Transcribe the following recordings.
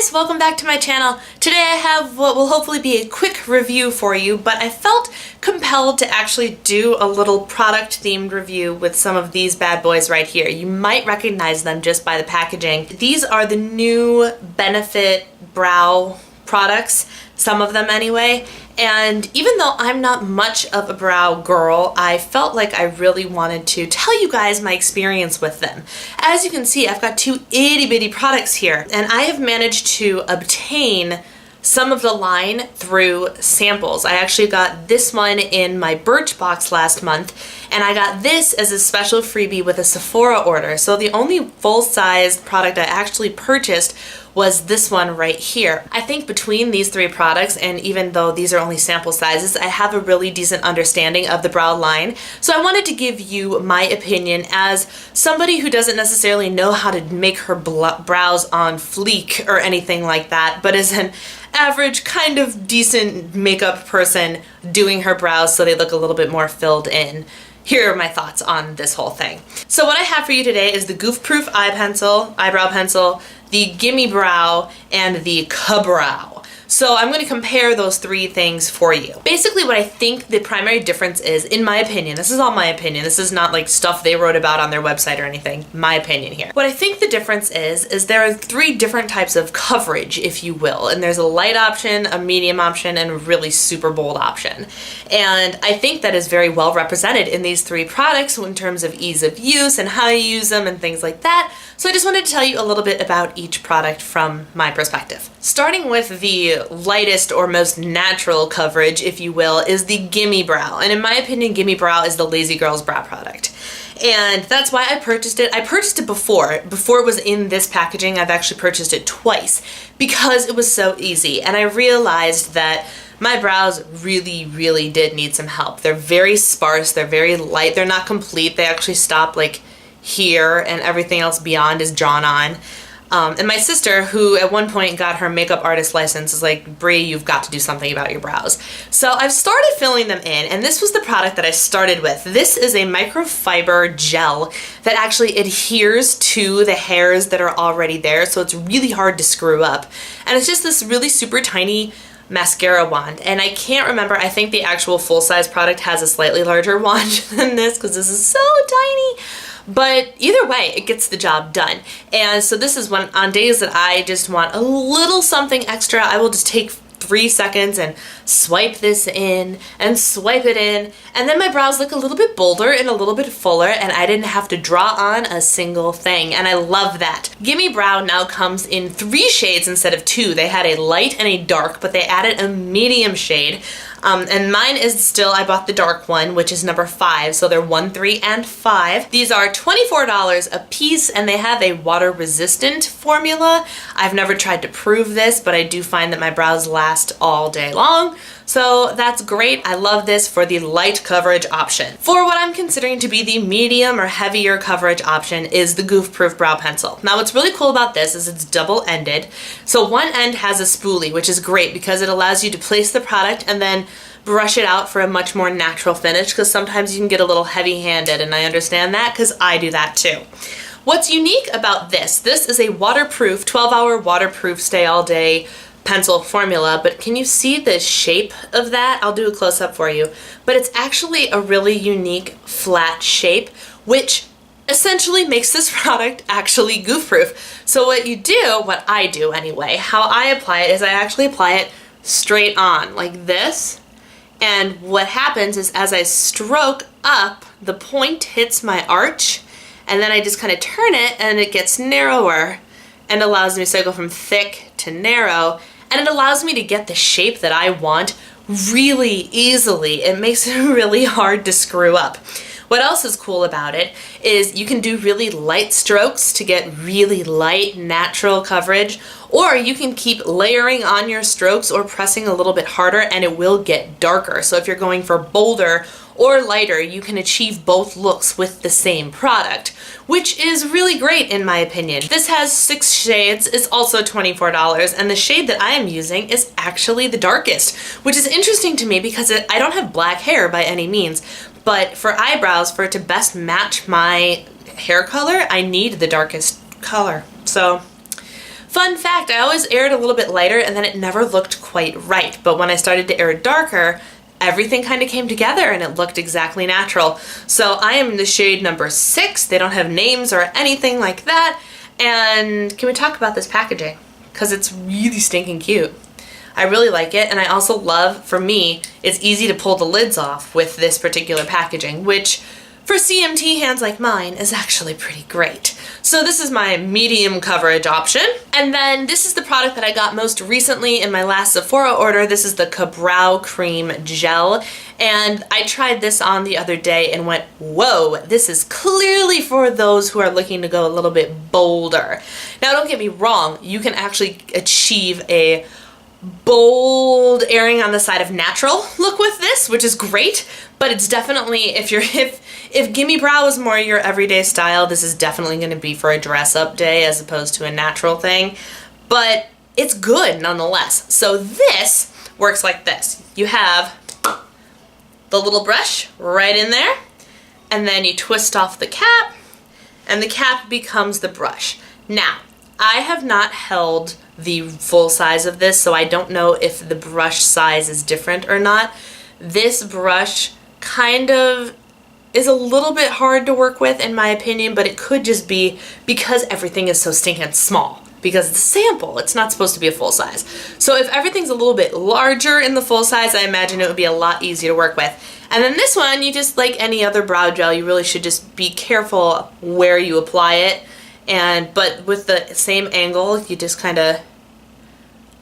guys, welcome back to my channel. Today I have what will hopefully be a quick review for you, but I felt compelled to actually do a little product themed review with some of these bad boys right here. You might recognize them just by the packaging. These are the new Benefit brow products, some of them anyway, and even though I'm not much of a brow girl, I felt like I really wanted to tell you guys my experience with them. As you can see, I've got two itty bitty products here, and I have managed to obtain some of the line through samples. I actually got this one in my Birchbox last month, and I got this as a special freebie with a Sephora order. So the only full-sized product I actually purchased was this one right here. I think between these three products, and even though these are only sample sizes, I have a really decent understanding of the brow line. So I wanted to give you my opinion as somebody who doesn't necessarily know how to make her brows on fleek or anything like that, but is an average kind of decent makeup person doing her brows so they look a little bit more filled in. Here are my thoughts on this whole thing. So what I have for you today is the Goofproof eyebrow pencil, the Gimme Brow, and the Brow. So I'm going to compare those three things for you. Basically what I think the primary difference is, in my opinion, this is all my opinion, this is not like stuff they wrote about on their website or anything, my opinion here. What I think the difference is there are three different types of coverage, if you will, and there's a light option, a medium option, and a really super bold option. And I think that is very well represented in these three products in terms of ease of use and how you use them and things like that. So I just wanted to tell you a little bit about each product from my perspective. Starting with the lightest or most natural coverage, if you will, is the Gimme Brow. And in my opinion, Gimme Brow is the lazy girl's brow product. And that's why I purchased it. I purchased it before it was in this packaging. I've actually purchased it twice because it was so easy. And I realized that my brows really did need some help. They're very sparse, they're very light, they're not complete. They actually stop like here and everything else beyond is drawn on. And my sister, who at one point got her makeup artist license, is like, Brie, you've got to do something about your brows. So I've started filling them in, and this was the product that I started with. This is a microfiber gel that actually adheres to the hairs that are already there, so it's really hard to screw up. And it's just this really super tiny mascara wand, and I can't remember, I think the actual full-size product has a slightly larger wand than this because this is so tiny. But either way, it gets the job done. And so this is one, on days that I just want a little something extra, I will just take 3 seconds and swipe this in and swipe it in, and then my brows look a little bit bolder and a little bit fuller, and I didn't have to draw on a single thing, and I love that. Gimme Brow now comes in 3 shades instead of 2. They had a light and a dark, but they added a medium shade. And mine is still, I bought the dark one, which is number 5, so they're 1, 3, and 5. These are $24 a piece, and they have a water-resistant formula. I've never tried to prove this, but I do find that my brows last all day long, so that's great. I love this for the light coverage option. For what I'm considering to be the medium or heavier coverage option is the Goofproof Brow Pencil. Now what's really cool about this is it's double-ended. So one end has a spoolie, which is great because it allows you to place the product and then brush it out for a much more natural finish, because sometimes you can get a little heavy-handed, and I understand that because I do that too. What's unique about this is a waterproof, 12-hour waterproof stay all day pencil formula, but can you see the shape of that? I'll do a close-up for you. But it's actually a really unique flat shape, which essentially makes this product actually goof-proof. So what I do anyway, how I apply it is I actually apply it straight on, like this. And what happens is as I stroke up, the point hits my arch, and then I just kind of turn it and it gets narrower and allows me to go from thick to narrow, and it allows me to get the shape that I want really easily. It makes it really hard to screw up. What else is cool about it is you can do really light strokes to get really light, natural coverage, or you can keep layering on your strokes or pressing a little bit harder and it will get darker. So if you're going for bolder or lighter, you can achieve both looks with the same product, which is really great in my opinion. This has 6 shades, it's also $24, and the shade that I am using is actually the darkest, which is interesting to me because I don't have black hair by any means, but for eyebrows, for it to best match my hair color, I need the darkest color. So Fun fact, I always aired a little bit lighter and then it never looked quite right. But when I started to air darker, everything kind of came together and it looked exactly natural. So I am in the shade number 6. They don't have names or anything like that. And can we talk about this packaging? Because it's really stinking cute. I really like it, and I also love, for me, it's easy to pull the lids off with this particular packaging, which for CMT hands like mine is actually pretty great. So this is my medium coverage option. And then this is the product that I got most recently in my last Sephora order. This is the Brow Cream Gel. And I tried this on the other day and went, whoa, this is clearly for those who are looking to go a little bit bolder. Now don't get me wrong, you can actually achieve a bold, erring on the side of natural look with this, which is great, but it's definitely, if Gimme Brow is more your everyday style, this is definitely going to be for a dress-up day as opposed to a natural thing, but it's good nonetheless. So this works like this. You have the little brush right in there, and then you twist off the cap, and the cap becomes the brush. Now, I have not held the full size of this, so I don't know if the brush size is different or not. This brush kind of is a little bit hard to work with in my opinion, but it could just be because everything is so stinking small. Because it's a sample, it's not supposed to be a full size. So if everything's a little bit larger in the full size, I imagine it would be a lot easier to work with. And then this one, you just, like any other brow gel, you really should just be careful where you apply it. But with the same angle, you just kind of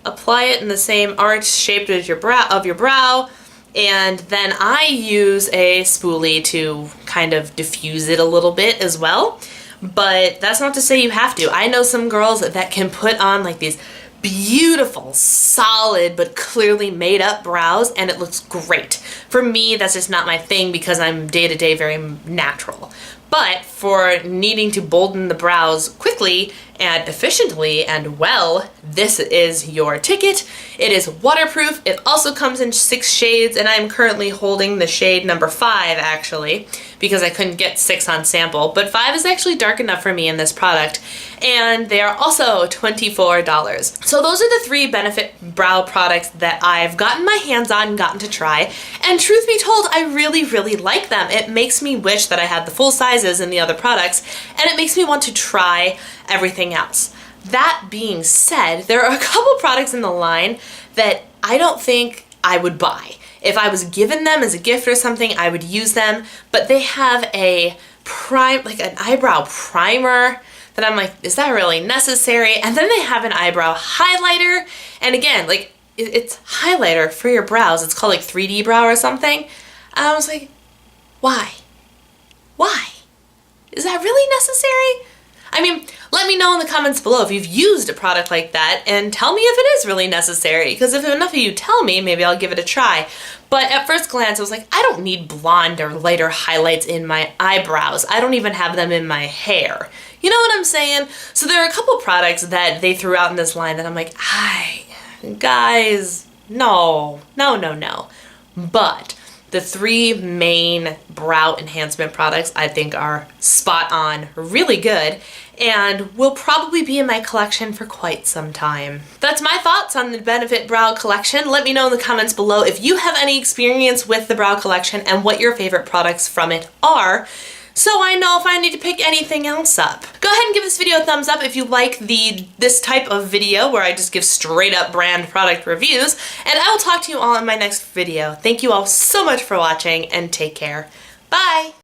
apply it in the same arch shape as your brow, and then I use a spoolie to kind of diffuse it a little bit as well. But that's not to say you have to. I know some girls that can put on like these beautiful, solid, but clearly made up brows, and it looks great. For me, that's just not my thing because I'm day-to-day very natural. But for needing to bolden the brows quickly and efficiently and well, this is your ticket. It is waterproof. It also comes in 6 shades, and I'm currently holding the shade number 5 actually, because I couldn't get 6 on sample, but 5 is actually dark enough for me in this product, and they are also $24. So those are the 3 Benefit brow products that I've gotten my hands on and gotten to try, and truth be told, I really, really like them. It makes me wish that I had the full sizes in the other products, and it makes me want to try everything else. That being said, there are a couple products in the line that I don't think I would buy. If I was given them as a gift or something, I would use them, but they have an eyebrow primer that I'm like, is that really necessary? And then they have an eyebrow highlighter, and again, like, it's highlighter for your brows. It's called like 3D brow or something. And I was like, why? Why? Is that really necessary? I mean, let me know in the comments below if you've used a product like that and tell me if it is really necessary, because if enough of you tell me, maybe I'll give it a try. But at first glance, I was like, I don't need blonde or lighter highlights in my eyebrows. I don't even have them in my hair. You know what I'm saying? So there are a couple products that they threw out in this line that I'm like, guys, no. But the 3 main brow enhancement products I think are spot on, really good, and will probably be in my collection for quite some time. That's my thoughts on the Benefit Brow Collection. Let me know in the comments below if you have any experience with the Brow Collection and what your favorite products from it are, so I know if I need to pick anything else up. Go ahead and give this video a thumbs up if you like this type of video where I just give straight up brand product reviews, and I will talk to you all in my next video. Thank you all so much for watching, and take care. Bye!